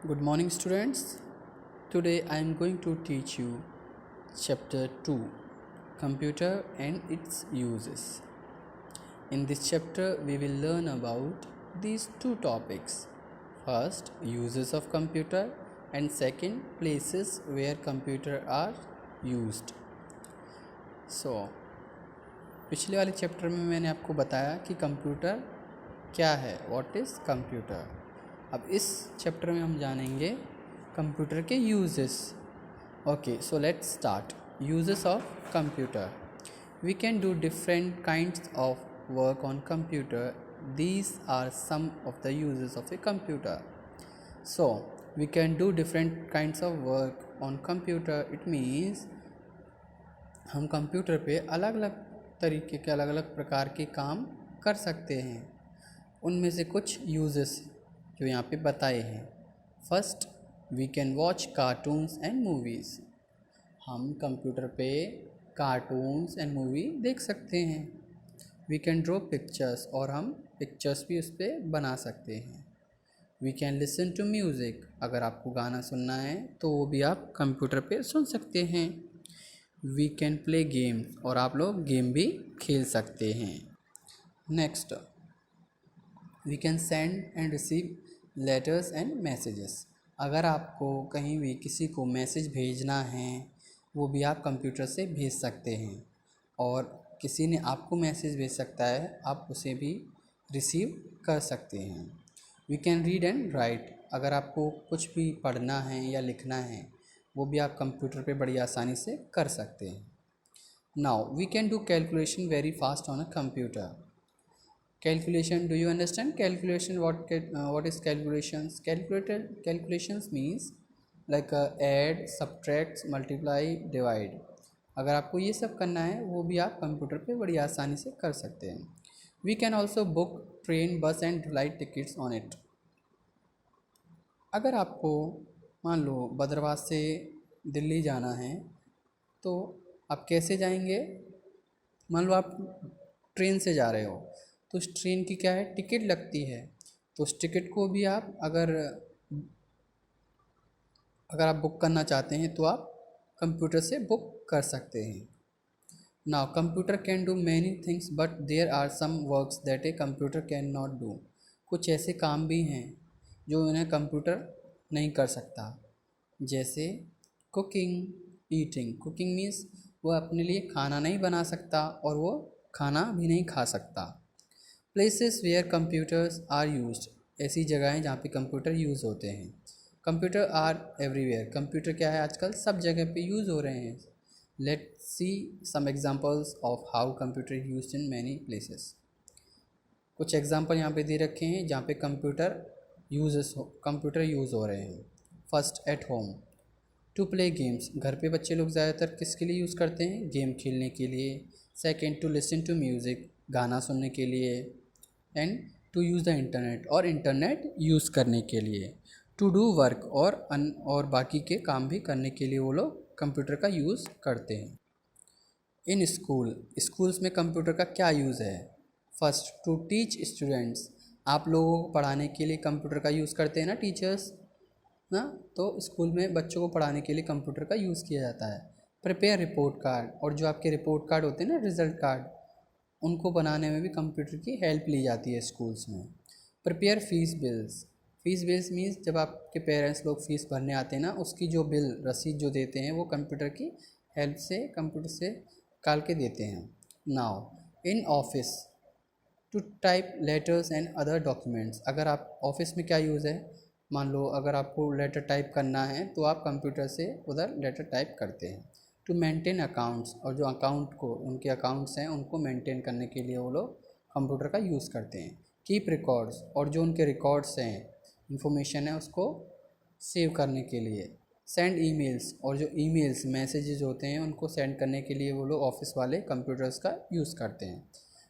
Good morning, students. Today I am going to teach you chapter 2, Computer and its uses. In this chapter, we will learn about these two topics. First, uses of computer, and second, places where computer are used. So, पिछले वाले chapter में मैंने आपको बताया कि computer क्या है, what is computer. अब इस चैप्टर में हम जानेंगे कंप्यूटर के uses. Okay, so let's start. Uses of computer. We can do different kinds of work on computer. These are some of the uses of a computer. So, we can do different kinds of work on computer. It means हम computer पे अलग अलग तरीके के अलग अलग प्रकार के काम कर सकते हैं। उनमें से कुछ यूजेस जो यहाँ पे बताए हैं। First, we can watch cartoons and movies. हम कंप्यूटर पे कार्टून्स एंड मूवी देख सकते हैं। वी कैन ड्रॉ पिक्चर्स, और हम पिक्चर्स भी उस पर बना सकते हैं। We can listen to music. अगर आपको गाना सुनना है तो वो भी आप कंप्यूटर पे सुन सकते हैं। वी कैन प्ले गेम्स, और आप लोग गेम भी खेल सकते हैं। Next, we can send and receive letters and messages. अगर आपको कहीं भी किसी को मैसेज भेजना है, वो भी आप कंप्यूटर से भेज सकते हैं, और किसी ने आपको मैसेज भेज सकता है, आप उसे भी रिसीव कर सकते हैं। We can read and write. अगर आपको कुछ भी पढ़ना है या लिखना है, वो भी आप कंप्यूटर पे बड़ी आसानी से कर सकते हैं। Now we can do calculation very fast on a computer. Calculation, do you understand calculation? What is calculations? Calculations means like add, subtract, multiply, divide. अगर आपको ये सब करना है, वो भी आप कंप्यूटर पे बड़ी आसानी से कर सकते हैं। We can also book train, bus and flight tickets on it. अगर आपको मान लो बदरवास से दिल्ली जाना है, तो आप कैसे जाएंगे? मान लो आप ट्रेन से जा रहे हो, तो उस ट्रेन की क्या है, टिकट लगती है। तो उस टिकट को भी आप अगर आप बुक करना चाहते हैं, तो आप कंप्यूटर से बुक कर सकते हैं। Now computer can do many things, but there are some works that a computer can not do. कुछ ऐसे काम भी हैं जो इन्हें कंप्यूटर नहीं कर सकता, जैसे कुकिंग, ईटिंग। कुकिंग मीन्स वो अपने लिए खाना नहीं बना सकता, और वो खाना भी नहीं खा सकता। Places where computers are used. ऐसी जगहें जहाँ पे कंप्यूटर यूज़ होते हैं। Computer are everywhere. कंप्यूटर क्या है, आजकल सब जगह पे यूज़ हो रहे हैं। Let's see some examples of how computer used in many places. कुछ एग्जांपल यहाँ पे दे रखे हैं जहाँ पे कंप्यूटर यूज़ हो रहे हैं। First, at home, to play games. घर पे बच्चे लोग ज़्यादातर किसके लिए यूज़ करते हैं? गेम खेलने के लिए। Second, to listen to music, गाना सुनने के लिए। And to use the internet, और इंटरनेट यूज़ करने के लिए। टू डू वर्क, और बाकी के काम भी करने के लिए वो लोग कंप्यूटर का यूज़ करते हैं। इन स्कूल्स में कंप्यूटर का क्या यूज़ है? First, to teach students. आप लोगों को पढ़ाने के लिए कंप्यूटर का यूज़ करते हैं ना टीचर्स ना, तो स्कूल में बच्चों को पढ़ाने के लिए कंप्यूटर का यूज़ किया जाता है। प्रिपेयर रिपोर्ट कार्ड, और जो आपके रिपोर्ट कार्ड होते हैं ना, रिज़ल्ट कार्ड, उनको बनाने में भी कंप्यूटर की हेल्प ली जाती है स्कूल्स में। प्रिपेयर फीस बिल्स मीन्स जब आपके पेरेंट्स लोग फ़ीस भरने आते हैं ना, उसकी जो बिल रसीद जो देते हैं, वो कंप्यूटर की हेल्प से कंप्यूटर से निकाल के देते हैं। Now in office, to type letters and other documents. अगर आप ऑफिस में क्या यूज़ है, मान लो अगर आपको लेटर टाइप करना है, तो आप कंप्यूटर से उधर लेटर टाइप करते हैं। टू मेंटेन अकाउंट्स, और जो उनके अकाउंट्स हैं, उनको मेंटेन करने के लिए वो लोग कंप्यूटर का यूज़ करते हैं। कीप रिकॉर्ड्स, और जो उनके रिकॉर्ड्स हैं, इंफॉर्मेशन है, उसको सेव करने के लिए। सेंड ईमेल्स, और जो ईमेल्स मैसेजेस होते हैं, उनको सेंड करने के लिए वो लोग ऑफिस वाले कंप्यूटर्स का यूज़ करते हैं।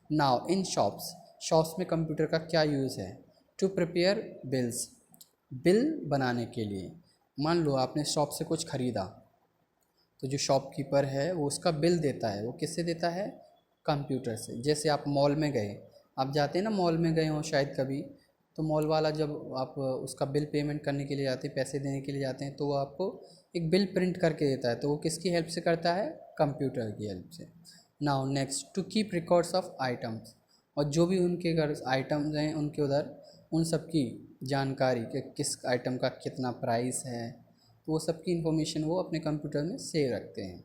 नाउ इन शॉप्स में कंप्यूटर का क्या यूज़ है? टू प्रिपेयर बिल बनाने के लिए। मान लो आपने शॉप से कुछ ख़रीदा, तो जो शॉपकीपर है वो उसका बिल देता है, वो किससे देता है? कंप्यूटर से। जैसे आप मॉल में गए, आप जाते हैं ना, मॉल में गए हो शायद कभी, तो मॉल वाला जब आप उसका बिल पेमेंट करने के लिए जाते हैं, पैसे देने के लिए जाते हैं, तो वो आपको एक बिल प्रिंट करके देता है, तो वो किसकी हेल्प से करता है? कंप्यूटर की हेल्प से। Now next, to keep records of items, और जो भी उनके घर आइटम्स हैं उनके उधर उन सब की जानकारी कि किस आइटम का कितना प्राइस है, तो वो सब की इंफॉर्मेशन वो अपने कंप्यूटर में सेव रखते हैं।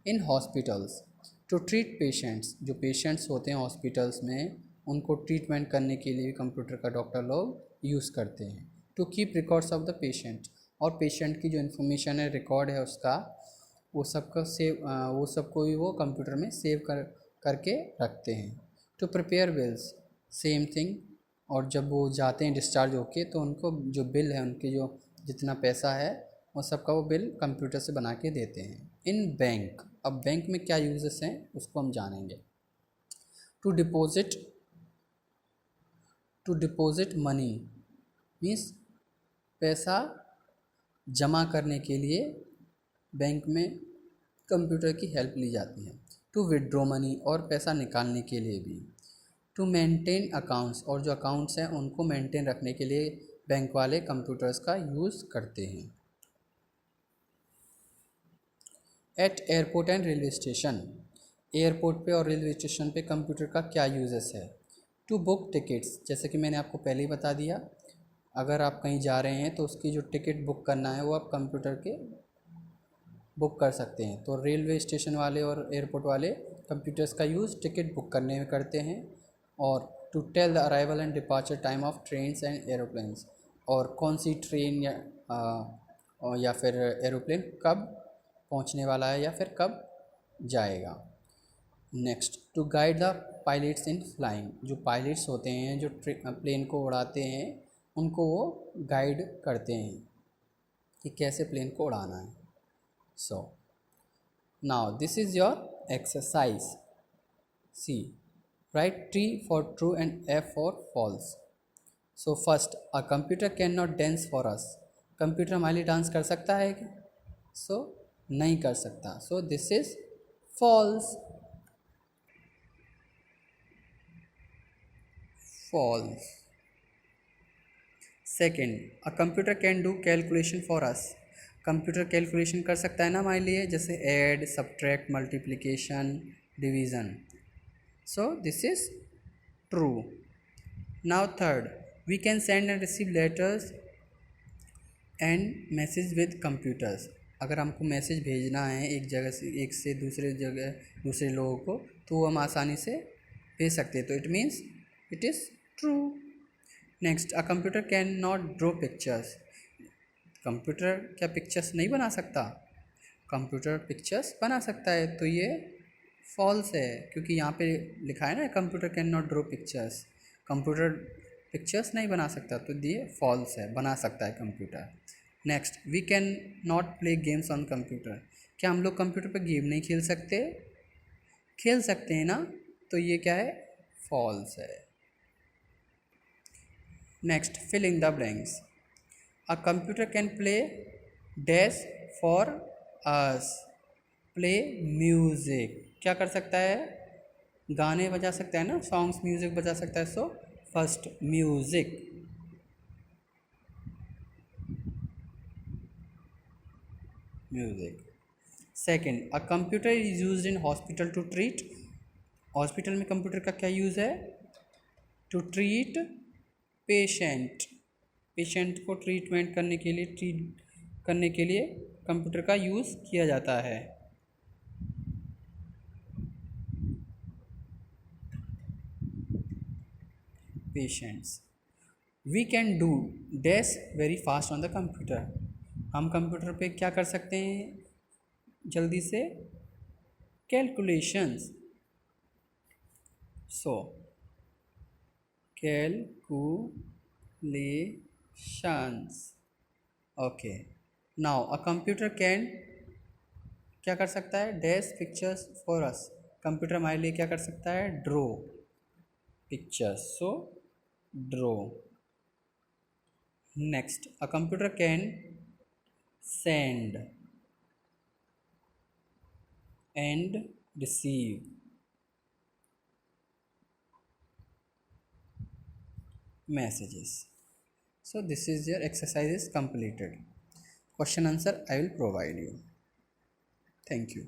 In hospitals, to treat patients, जो पेशेंट्स होते हैं हॉस्पिटल्स में उनको ट्रीटमेंट करने के लिए कंप्यूटर का डॉक्टर लोग यूज़ करते हैं। To keep records of the patient, और पेशेंट की जो इन्फॉर्मेशन है, रिकॉर्ड है उसका, वो सबका वो सबको भी वो कंप्यूटर में सेव करके रखते हैं। To prepare bills, same thing, और जब वो जाते हैं डिस्चार्ज होके तो उनको जो बिल है, उनके जो जितना पैसा है वो सबका वो बिल कंप्यूटर से बना के देते हैं। इन बैंक, अब बैंक में क्या यूजेस हैं उसको हम जानेंगे। टू डिपॉजिट मनी मीन्स पैसा जमा करने के लिए बैंक में कंप्यूटर की हेल्प ली जाती है। टू विड्रॉ मनी, और पैसा निकालने के लिए भी। टू मेंटेन अकाउंट्स, और जो अकाउंट्स हैं उनको मेंटेन रखने के लिए बैंक वाले कंप्यूटर्स का यूज़ करते हैं। Eight airport and railway station, airport पे और रेलवे स्टेशन पे कंप्यूटर का क्या यूजेस है। टू बुक टिकट्स, जैसे कि मैंने आपको पहले ही बता दिया, अगर आप कहीं जा रहे हैं तो उसकी जो टिकट बुक करना है वो आप कंप्यूटर के बुक कर सकते हैं। तो रेलवे स्टेशन वाले और एयरपोर्ट वाले कंप्यूटर्स का यूज़ टिकट बुक करने में करते हैं। और to tell the arrival and departure time of trains and aeroplanes, और कौन सी ट्रेन या फिर एरोप्लेन कब पहुंचने वाला है या फिर कब जाएगा। Next, to guide the pilots in flying, जो पायलट्स होते हैं जो प्लेन को उड़ाते हैं उनको वो गाइड करते हैं कि कैसे प्लेन को उड़ाना है। So now this is your exercise. See, write T for true and F for false. So first, a computer cannot dance for us. Computer हमारे लिए डांस कर सकता है क्या? सो नहीं कर सकता, so this is false. False. Second, a computer can do calculation for us, computer calculation कर सकता है ना हमारे लिए, जैसे add, subtract, multiplication, division. So this is true. Now third, we can send and receive letters and message with computers. अगर हमको message भेजना है एक जगह से एक से दूसरे जगह दूसरे लोगों को तो हम आसानी से भेज सकते हैं, तो it means it is true. Next, a computer can not draw pictures, computer क्या पिक्चर्स नहीं बना सकता? कंप्यूटर पिक्चर्स बना सकता है, तो ये फॉल्स है, क्योंकि यहाँ पे लिखा है ना computer can not draw pictures, computer pictures नहीं बना सकता, तो ये फॉल्स है, बना सकता है computer. Next, we can not play games on computer, क्या हम लोग कंप्यूटर पर गेम नहीं खेल सकते? खेल सकते हैं ना, तो ये क्या है? फॉल्स है। Next, fill in the blanks, a computer can play dash for us, play music, क्या कर सकता है? गाने बजा सकता है ना, सॉन्ग्स, म्यूज़िक बजा सकता है। So first, music. Music. Second, a computer is used in hospital to treat, hospital में कंप्यूटर का क्या यूज़ है? टू ट्रीट पेशेंट, पेशेंट को ट्रीटमेंट करने के लिए, ट्रीट करने के लिए कंप्यूटर का यूज़ किया जाता है। Patients. We can do dash very fast on the computer, हम कंप्यूटर पे क्या कर सकते हैं जल्दी से? Calculations. So calculations. Okay, now a computer can क्या कर सकता है? Dash pictures for us, computer हमारे लिए क्या कर सकता है? Draw pictures, so draw. Next, a computer can send and receive messages. So this is your exercise is completed. Question answer I will provide you. Thank you.